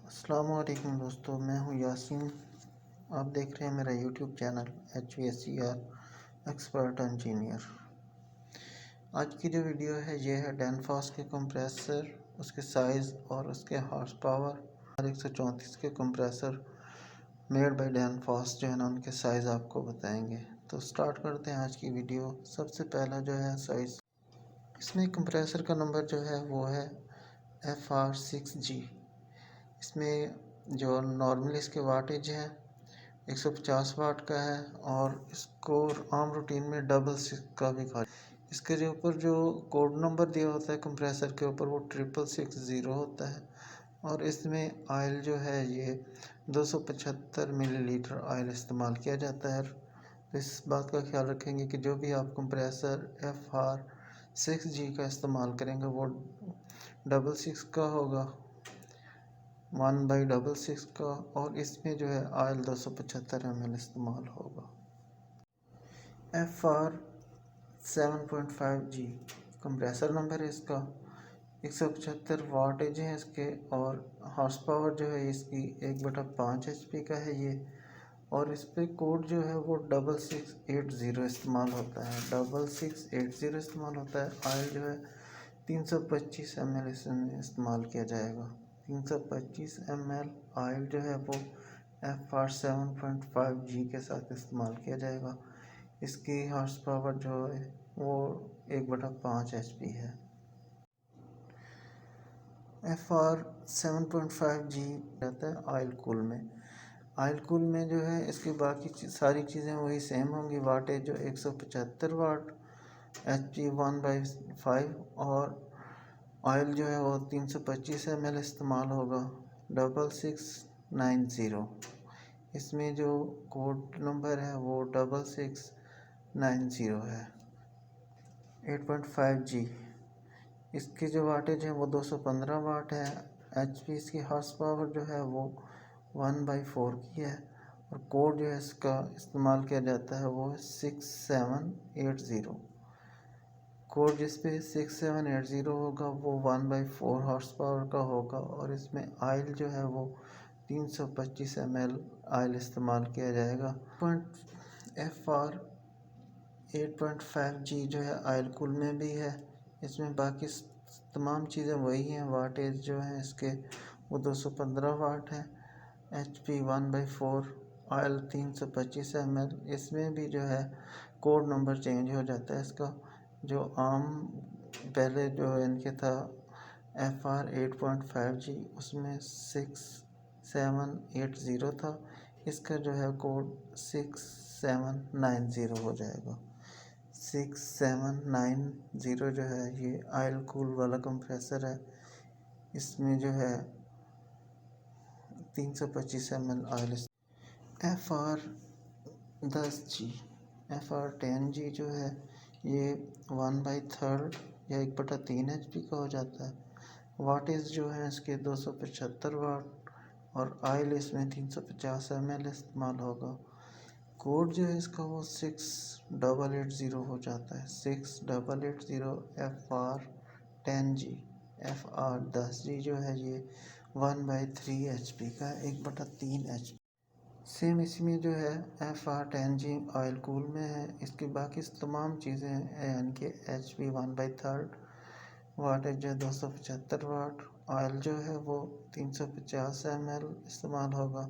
अस्सलाम वालेकुम दोस्तों, मैं हूं यासीन। आप देख रहे हैं मेरा YouTube channel HVACR expert engineer. आज की जो वीडियो है ये है डैनफॉस के कंप्रेसर, उसके साइज़ और उसके हॉर्स पावर और 134 के कंप्रेसर मेड बाय डैनफॉस जो है ना उनके साइज़ आपको बताएंगे। तो स्टार्ट करते हैं आज की वीडियो। सबसे पहला जो है साइज़, इसमें कंप्रेसर का नंबर जो है वो है FR6G। इसमें जो नॉर्मल इसके वाटेज है 150 वाट का है और इसको आम रूटीन में डबल सिक्स का भी खा। इसके जो ऊपर जो कोड नंबर दिया होता है कंप्रेसर के ऊपर वो 6660 होता है और इसमें ऑयल जो है ये 275 मिलीलीटर ऑयल इस्तेमाल किया जाता है। तो इस बात का ख्याल रखेंगे कि जो भी आप कंप्रेसर FR6G का इस्तेमाल करेंगे वो डबल सिक्स का होगा, 1/66 का, और इसमें जो है ऑयल 275 ml इस्तेमाल होगा। FR7.5G कंप्रेसर नंबर है इसका, 175 वाटेज है इसके और हॉर्स पावर जो है इसकी 1/5 HP का है ये। और इस पर कोड जो है वो 6680 इस्तेमाल होता है, 6680 इस्तेमाल होता है। ऑयल जो है 325 ml इसमें इस्तेमाल किया जाएगा। 325 ml ऑयल जो है वो FR7.5G के साथ इस्तेमाल किया जाएगा। इसकी हॉर्स पावर जो है वो 1/5 HP है। FR7.5G रहता है ऑयल कूल में। ऑयल कूल में जो है इसकी बाकी सारी चीज़ें वही सेम होंगी। वाटेज जो 175 वाट, HP 1/5 और ऑयल जो है वो 325 ml इस्तेमाल होगा, 6690। इसमें जो कोड नंबर है वो 6690 है। 8.5G इसकी जो वाटेज है वो 215 वाट है। HP इसकी हॉर्स पावर जो है वो 1/4 की है और कोड जो है इसका इस्तेमाल किया जाता है वो 6780। कोड जिस पे 6780 होगा वो 1/4 हॉर्स पावर का होगा और इसमें ऑयल जो है वो 325 ml ऑयल इस्तेमाल किया जाएगा। FR8.5G जो है ऑयल कूल में भी है। इसमें बाकी तमाम चीज़ें वही हैं। वाटेज जो है इसके वो 215 वाट है, HP 1/4, ऑयल 325 ml। इसमें भी जो है कोड नंबर चेंज हो जाता है इसका। जो आम पहले जो इनके था FR8.5G उसमें 6780 था, इसका जो है कोड 6790 हो जाएगा। 6790 जो है ये ऑयल कूल वाला कंप्रेसर है। इसमें जो है 325 ml ऑयल। FR10G जो है ये 1/3 या 1/3 HP का हो जाता है। वाटेज जो है इसके 275 वाट और ऑयल इसमें 350 ml इस्तेमाल होगा। कोड जो है इसका वो 6880 हो जाता है, 6880 FR10G। FR10G जो है ये 1/3 HP का, 1/3 HP। सेम इसमें जो है FR10G ऑयल कूल में है। इसकी बाकी तमाम चीज़ें यानी कि HP 1/3, वाटेज जो 275 वाट, ऑयल जो है वो 350 ml इस्तेमाल होगा।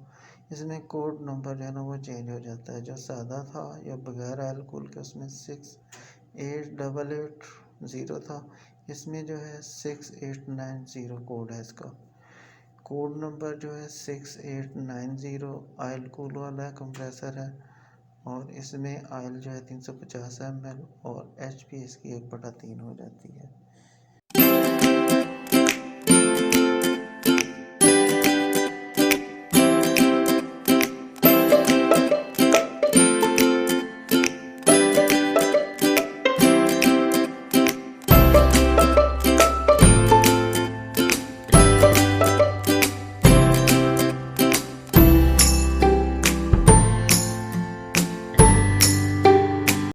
इसमें कोड नंबर जो है ना वो चेंज हो जाता है। जो सादा था या बगैर ऑयल कूल के उसमें 6880 था, इसमें जो है 6890 कोड है इसका। कोड नंबर जो है 6890 ऑयल कूल वाला कंप्रेसर है और इसमें ऑयल जो है 350 ml और HP इसकी 1/3 हो जाती है।